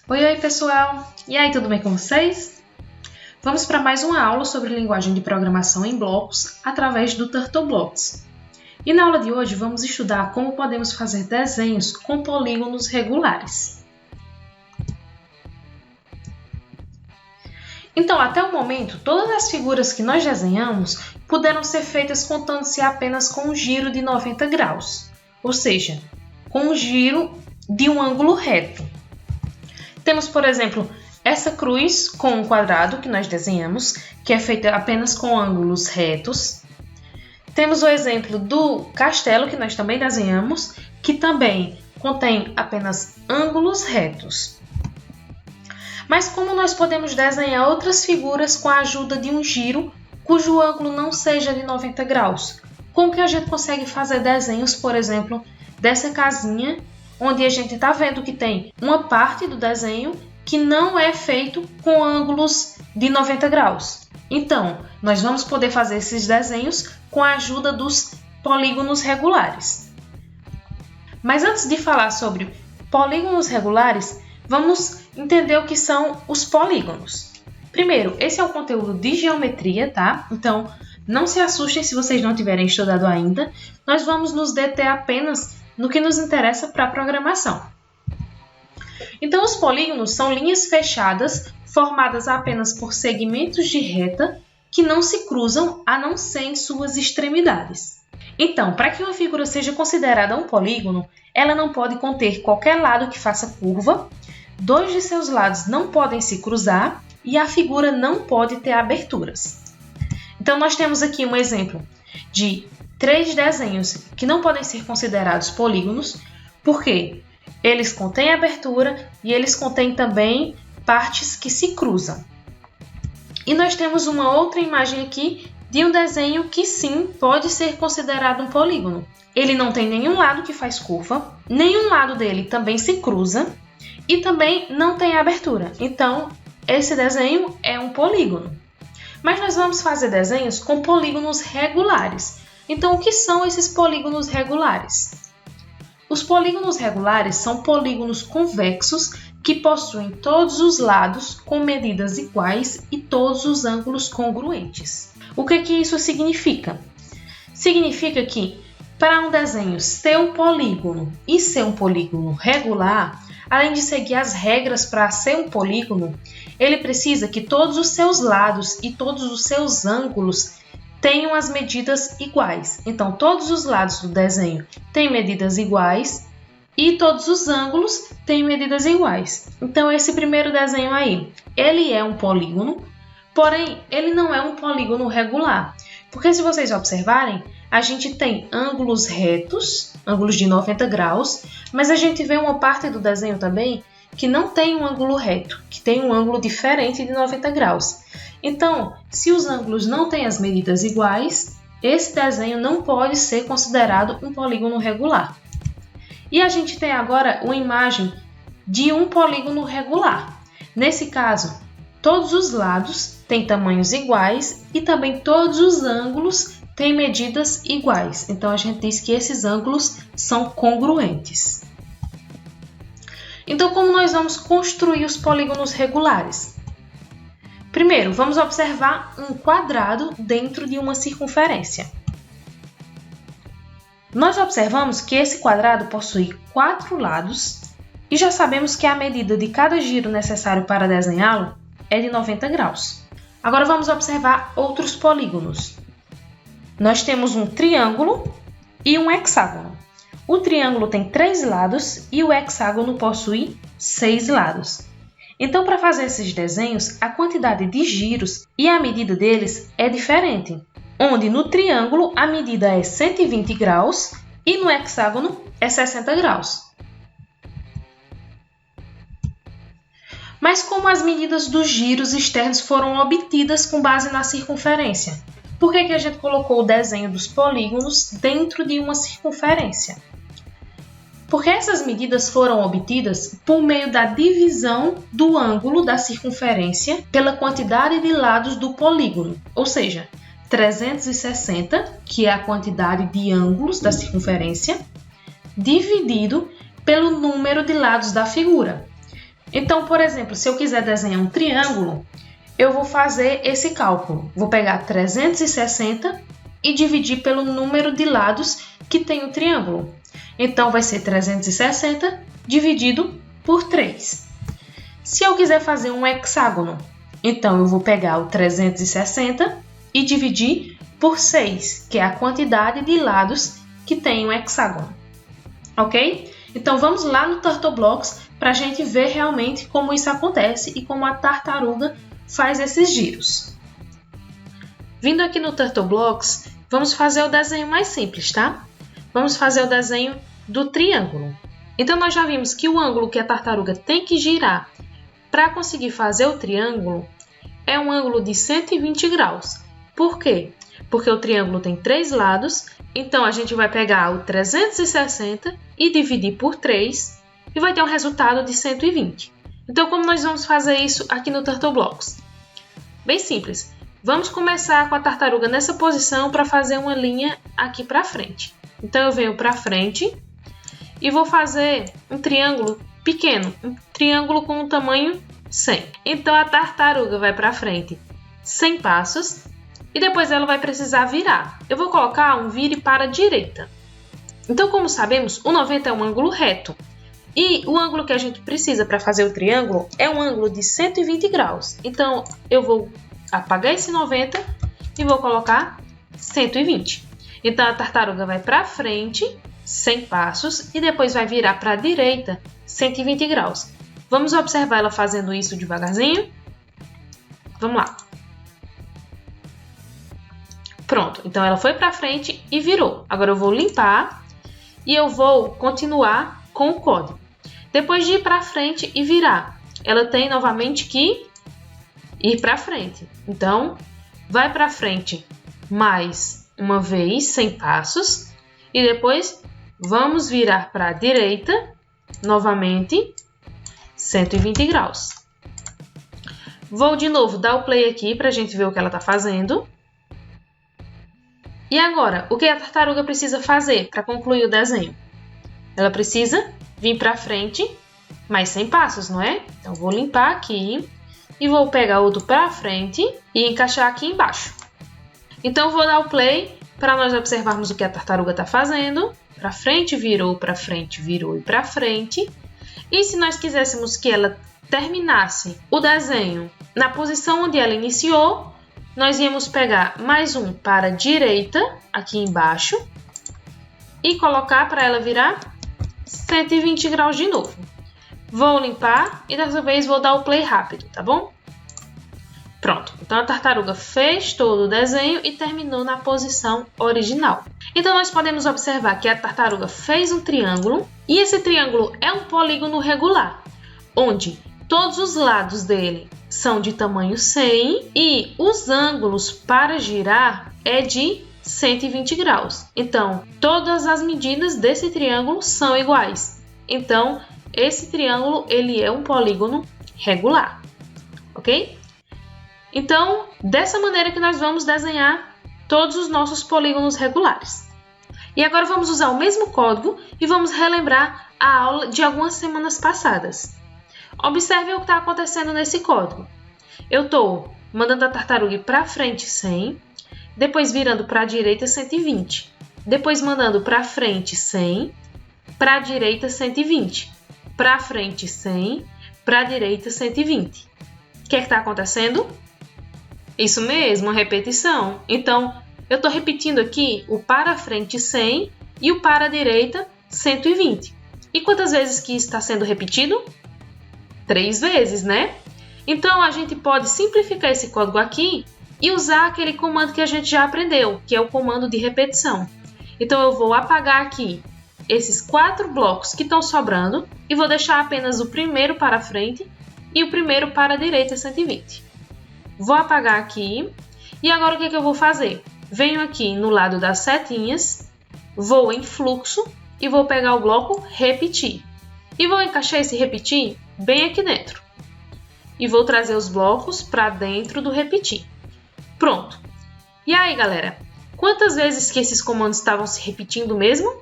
Oi, pessoal! E aí, tudo bem com vocês? Vamos para mais uma aula sobre linguagem de programação em blocos através do Turtleblocks. E na aula de hoje vamos estudar como podemos fazer desenhos com polígonos regulares. Então, até o momento, todas as figuras que nós desenhamos puderam ser feitas contando-se apenas com um giro de 90 graus, ou seja, com um giro de um ângulo reto. Temos, por exemplo, essa cruz com um quadrado que nós desenhamos, que é feita apenas com ângulos retos. Temos o exemplo do castelo que nós também desenhamos, que também contém apenas ângulos retos. Mas como nós podemos desenhar outras figuras com a ajuda de um giro cujo ângulo não seja de 90 graus? Como que a gente consegue fazer desenhos, por exemplo, dessa casinha, onde a gente está vendo que tem uma parte do desenho que não é feito com ângulos de 90 graus. Então, nós vamos poder fazer esses desenhos com a ajuda dos polígonos regulares. Mas antes de falar sobre polígonos regulares, vamos entender o que são os polígonos. Primeiro, esse é o conteúdo de geometria, tá? Então, não se assustem se vocês não tiverem estudado ainda. Nós vamos nos deter apenas no que nos interessa para a programação. Então, os polígonos são linhas fechadas formadas apenas por segmentos de reta que não se cruzam a não ser em suas extremidades. Então, para que uma figura seja considerada um polígono, ela não pode conter qualquer lado que faça curva, dois de seus lados não podem se cruzar e a figura não pode ter aberturas. Então, nós temos aqui um exemplo de 3 desenhos que não podem ser considerados polígonos, porque eles contêm abertura e eles contêm também partes que se cruzam. E nós temos uma outra imagem aqui de um desenho que sim pode ser considerado um polígono. Ele não tem nenhum lado que faz curva, nenhum lado dele também se cruza e também não tem abertura. Então, esse desenho é um polígono. Mas nós vamos fazer desenhos com polígonos regulares. Então, o que são esses polígonos regulares? Os polígonos regulares são polígonos convexos que possuem todos os lados com medidas iguais e todos os ângulos congruentes. O que isso significa? Significa que, para um desenho ser um polígono e ser um polígono regular, além de seguir as regras para ser um polígono, ele precisa que todos os seus lados e todos os seus ângulos tenham as medidas iguais. Então, todos os lados do desenho têm medidas iguais e todos os ângulos têm medidas iguais. Então, esse primeiro desenho aí, ele é um polígono, porém, ele não é um polígono regular. Porque se vocês observarem, a gente tem ângulos retos, ângulos de 90 graus, mas a gente vê uma parte do desenho também que não tem um ângulo reto, que tem um ângulo diferente de 90 graus. Então, se os ângulos não têm as medidas iguais, esse desenho não pode ser considerado um polígono regular. E a gente tem agora uma imagem de um polígono regular. Nesse caso, todos os lados têm tamanhos iguais e também todos os ângulos têm medidas iguais. Então, a gente diz que esses ângulos são congruentes. Então, como nós vamos construir os polígonos regulares? Primeiro, vamos observar um quadrado dentro de uma circunferência. Nós observamos que esse quadrado possui 4 lados e já sabemos que a medida de cada giro necessário para desenhá-lo é de 90 graus. Agora vamos observar outros polígonos. Nós temos um triângulo e um hexágono. O triângulo tem 3 lados e o hexágono possui 6 lados. Então, para fazer esses desenhos, a quantidade de giros e a medida deles é diferente, onde no triângulo a medida é 120 graus e no hexágono é 60 graus. Mas como as medidas dos giros externos foram obtidas com base na circunferência? Por que a gente colocou o desenho dos polígonos dentro de uma circunferência? Porque essas medidas foram obtidas por meio da divisão do ângulo da circunferência pela quantidade de lados do polígono, ou seja, 360, que é a quantidade de ângulos da circunferência, dividido pelo número de lados da figura. Então, por exemplo, se eu quiser desenhar um triângulo, eu vou fazer esse cálculo. Vou pegar 360 e dividir pelo número de lados que tem o triângulo. Então, vai ser 360 dividido por 3. Se eu quiser fazer um hexágono, então eu vou pegar o 360 e dividir por 6, que é a quantidade de lados que tem um hexágono. Ok? Então, vamos lá no Turtleblocks para a gente ver realmente como isso acontece e como a tartaruga faz esses giros. Vindo aqui no Turtleblocks, vamos fazer o desenho mais simples, tá? Vamos fazer o desenho do triângulo. Então, nós já vimos que o ângulo que a tartaruga tem que girar para conseguir fazer o triângulo é um ângulo de 120 graus. Por quê? Porque o triângulo tem 3 lados, então a gente vai pegar o 360 e dividir por 3 e vai ter um resultado de 120. Então, como nós vamos fazer isso aqui no Turtleblocks? Bem simples. Vamos começar com a tartaruga nessa posição para fazer uma linha aqui para frente. Então, eu venho para frente e vou fazer um triângulo pequeno, um triângulo com um tamanho 100. Então, a tartaruga vai para frente 100 passos e depois ela vai precisar virar. Eu vou colocar um vire para a direita. Então, como sabemos, o 90 é um ângulo reto. E o ângulo que a gente precisa para fazer o triângulo é um ângulo de 120 graus. Então, eu vou apagar esse 90 e vou colocar 120. Então, a tartaruga vai para frente 100 passos e depois vai virar para a direita 120 graus. Vamos observar ela fazendo isso devagarzinho? Vamos lá. Pronto, então ela foi para frente e virou. Agora eu vou limpar e eu vou continuar com o código. Depois de ir para frente e virar, ela tem novamente que ir para frente. Então, vai para frente mais uma vez, 100 passos. E depois, vamos virar para a direita, novamente, 120 graus. Vou de novo dar o play aqui para a gente ver o que ela está fazendo. E agora, o que a tartaruga precisa fazer para concluir o desenho? Ela precisa vir para frente mais 100 passos, não é? Então, vou limpar aqui e vou pegar outro para frente e encaixar aqui embaixo. Então, vou dar o play para nós observarmos o que a tartaruga está fazendo. Para frente, virou e para frente. E se nós quiséssemos que ela terminasse o desenho na posição onde ela iniciou, nós íamos pegar mais um para a direita, aqui embaixo, e colocar para ela virar 120 graus de novo. Vou limpar e dessa vez vou dar o play rápido, tá bom? Pronto, então a tartaruga fez todo o desenho e terminou na posição original. Então nós podemos observar que a tartaruga fez um triângulo e esse triângulo é um polígono regular, onde todos os lados dele são de tamanho 100 e os ângulos para girar é de 120 graus. Então, todas as medidas desse triângulo são iguais. Então, esse triângulo ele é um polígono regular, ok? Então, dessa maneira que nós vamos desenhar todos os nossos polígonos regulares. E agora vamos usar o mesmo código e vamos relembrar a aula de algumas semanas passadas. Observe o que está acontecendo nesse código. Eu estou mandando a tartaruga para frente 100, depois virando para a direita 120, depois mandando para frente 100, para a direita 120, para frente 100, para a direita 120. O que está acontecendo? Isso mesmo, uma repetição. Então, eu estou repetindo aqui o para frente 100 e o para a direita 120. E quantas vezes que está sendo repetido? 3 vezes, né? Então, a gente pode simplificar esse código aqui e usar aquele comando que a gente já aprendeu, que é o comando de repetição. Então, eu vou apagar aqui esses 4 blocos que estão sobrando e vou deixar apenas o primeiro para frente e o primeiro para a direita 120. Vou apagar aqui e agora o que eu vou fazer? Venho aqui no lado das setinhas, vou em fluxo e vou pegar o bloco repetir. E vou encaixar esse repetir bem aqui dentro. E vou trazer os blocos para dentro do repetir. Pronto. E aí, galera? Quantas vezes que esses comandos estavam se repetindo mesmo?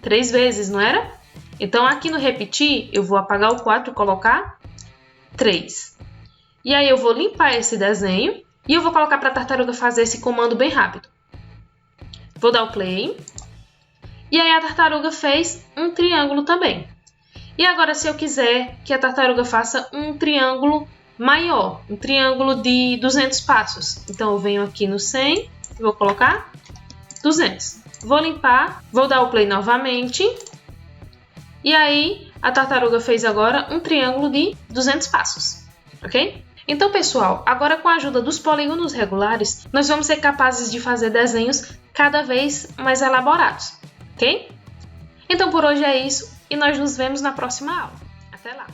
3 vezes, não era? Então, aqui no repetir, eu vou apagar o 4 e colocar 3. E aí eu vou limpar esse desenho e eu vou colocar para a tartaruga fazer esse comando bem rápido. Vou dar o play. E aí a tartaruga fez um triângulo também. E agora se eu quiser que a tartaruga faça um triângulo maior, um triângulo de 200 passos. Então eu venho aqui no 100 e vou colocar 200. Vou limpar, vou dar o play novamente. E aí a tartaruga fez agora um triângulo de 200 passos, ok? Então, pessoal, agora com a ajuda dos polígonos regulares, nós vamos ser capazes de fazer desenhos cada vez mais elaborados, ok? Então, por hoje é isso e nós nos vemos na próxima aula. Até lá!